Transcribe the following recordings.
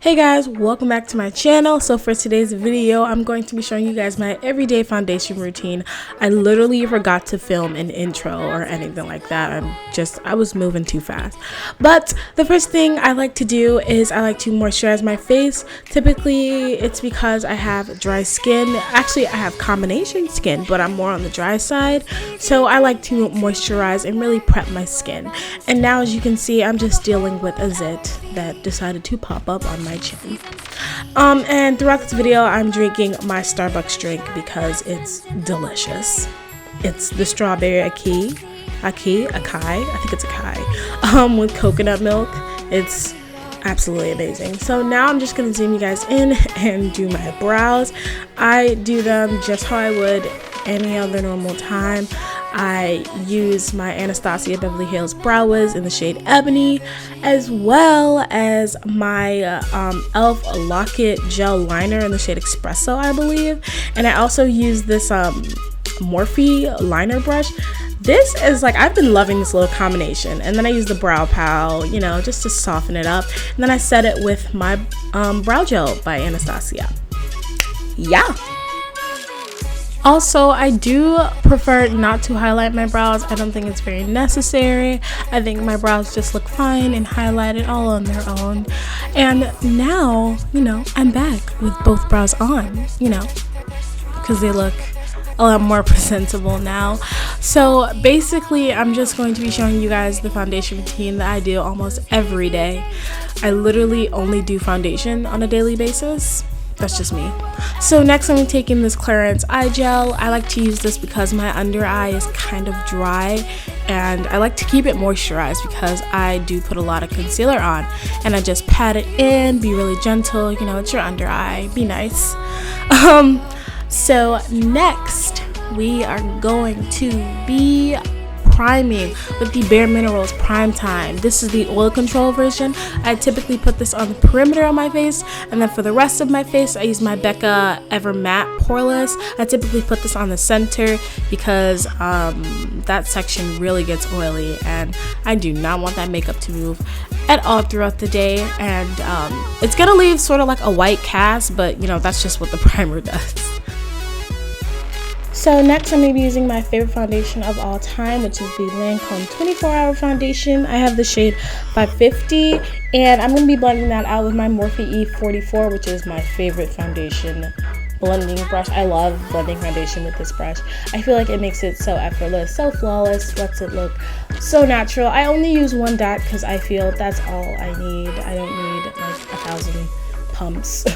Hey guys, welcome back to my channel. So for today's video, I'm going to be showing you guys my everyday foundation routine. I literally forgot to film an intro or anything like that. I was moving too fast. But the first thing I like to do is I like to moisturize my face. Typically, it's because I have dry skin. Actually, I have combination skin, but I'm more on the dry side. So I like to moisturize and really prep my skin. And now, as you can see, I'm just dealing with a zit that decided to pop up on my chin. And throughout this video, I'm drinking my Starbucks drink because it's delicious. It's the strawberry acai, I think it's acai, with coconut milk. It's absolutely amazing. So now I'm just gonna zoom you guys in and do my brows. I do them just how I would any other normal time. I use my Anastasia Beverly Hills Brow Wiz in the shade Ebony, as well as my e.l.f. Lock-It Gel Liner in the shade Expresso, I believe. And I also use this Morphe liner brush. This is like, I've been loving this little combination. And then I use the Brow Pal, you know, just to soften it up. And then I set it with my Brow Gel by Anastasia. Yeah. Also, I do prefer not to highlight my brows. I don't think it's very necessary. I think my brows just look fine and highlighted all on their own. And now, you know, I'm back with both brows on, you know, because they look a lot more presentable now. So basically, I'm just going to be showing you guys the foundation routine that I do almost every day. I literally only do foundation on a daily basis. That's just me. So next I'm taking this Claris Eye Gel. I like to use this because my under eye is kind of dry and I like to keep it moisturized because I do put a lot of concealer on, and I just pat it in, be really gentle, you know, it's your under eye, be nice. So next we are going to be priming with the Bare Minerals Prime Time. This is the oil control version. I typically put this on the perimeter of my face, and then for the rest of my face I use my Becca Ever Matte Poreless. I typically put this on the center because that section really gets oily and I do not want that makeup to move at all throughout the day, and it's gonna leave sort of like a white cast, but you know, that's just what the primer does. So next I'm going to be using my favorite foundation of all time, which is the Lancome 24-Hour Foundation. I have the shade 550, and I'm going to be blending that out with my Morphe E44, which is my favorite foundation blending brush. I love blending foundation with this brush. I feel like it makes it so effortless, so flawless, lets it look so natural. I only use one dot because I feel that's all I need. I don't need like 1,000 pumps.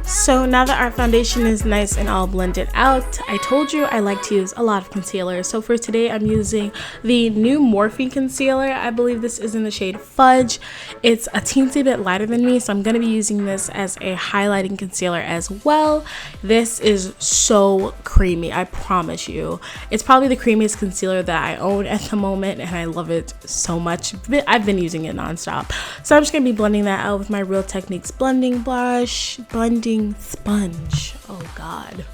So now that our foundation is nice and all blended out, I told you I like to use a lot of concealer. So for today, I'm using the new Morphe concealer. I believe this is in the shade Fudge. It's a teensy bit lighter than me, so I'm going to be using this as a highlighting concealer as well. This is so creamy, I promise you. It's probably the creamiest concealer that I own at the moment, and I love it so much. I've been using it nonstop. So I'm just going to be blending that out with my Real Techniques blending brush, blending sponge. Oh god.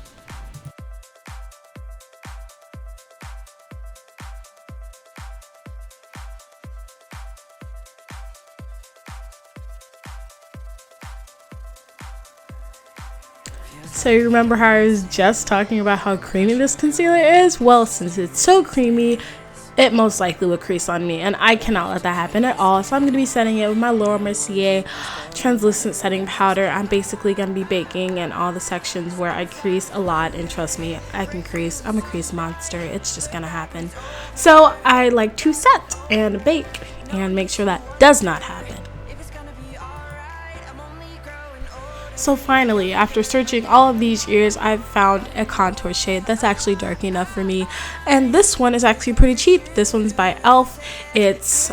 So you remember how I was just talking about how creamy this concealer is? Well, since it's so creamy, it most likely will crease on me, and I cannot let that happen at all. So I'm going to be setting it with my Laura Mercier translucent setting powder. I'm basically going to be baking in all the sections where I crease a lot, and trust me, I can crease. I'm a crease monster. It's just going to happen. So I like to set and bake and make sure that does not happen. So finally, after searching all of these years, I've found a contour shade that's actually dark enough for me. And this one is actually pretty cheap. This one's by e.l.f. It's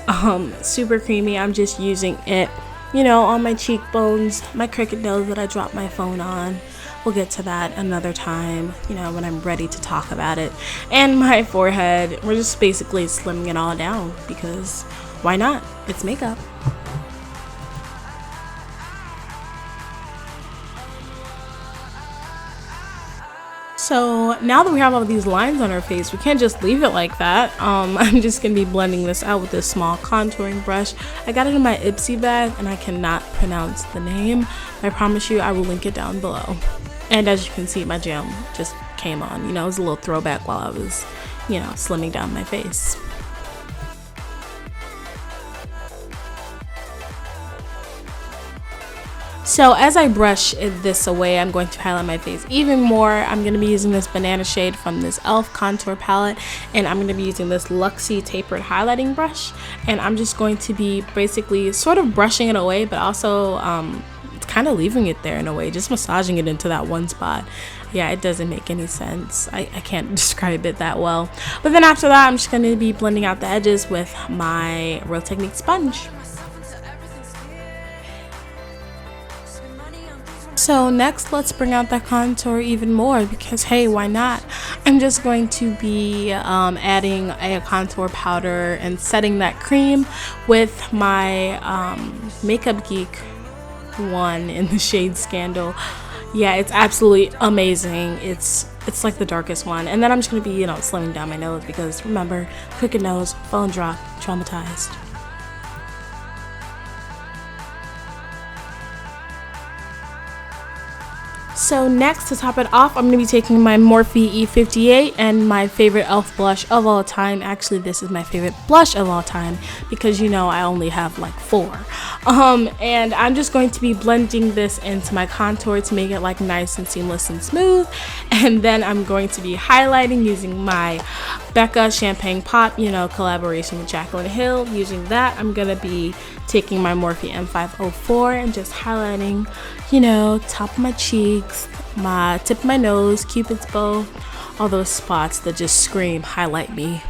super creamy. I'm just using it, you know, on my cheekbones, my crooked nose that I dropped my phone on. We'll get to that another time, you know, when I'm ready to talk about it. And my forehead, we're just basically slimming it all down because why not? It's makeup. So now that we have all these lines on our face, we can't just leave it like that. I'm just gonna be blending this out with this small contouring brush. I got it in my Ipsy bag and I cannot pronounce the name. I promise you I will link it down below. And as you can see, my jam just came on. You know, it was a little throwback while I was, you know, slimming down my face. So as I brush this away, I'm going to highlight my face even more. I'm going to be using this banana shade from this e.l.f. contour palette, and I'm going to be using this Luxie tapered highlighting brush, and I'm just going to be basically sort of brushing it away, but also kind of leaving it there in a way, just massaging it into that one spot. Yeah, it doesn't make any sense. I can't describe it that well. But then after that, I'm just going to be blending out the edges with my Real Technique sponge. So next, let's bring out that contour even more, because hey, why not? I'm just going to be adding a contour powder and setting that cream with my Makeup Geek one in the shade Scandal. Yeah, it's absolutely amazing. It's like the darkest one. And then I'm just going to be, you know, slimming down my nose, because remember, crooked nose, phone drop, traumatized. So next, to top it off, I'm going to be taking my Morphe E58 and my favorite e.l.f. blush of all time. Actually, this is my favorite blush of all time, because you know I only have like 4. And I'm just going to be blending this into my contour to make it like nice and seamless and smooth. And then I'm going to be highlighting using my Becca Champagne Pop, you know, collaboration with Jaclyn Hill. Using that, I'm going to be taking my Morphe M504 and just highlighting, you know, top of my cheeks, my tip of my nose, Cupid's bow, all those spots that just scream highlight me.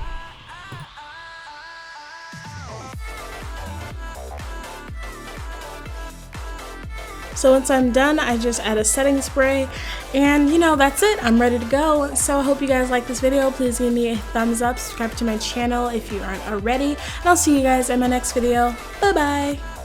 So once I'm done, I just add a setting spray, and you know, that's it. I'm ready to go. So I hope you guys like this video. Please give me a thumbs up, subscribe to my channel if you aren't already, and I'll see you guys in my next video. Bye bye.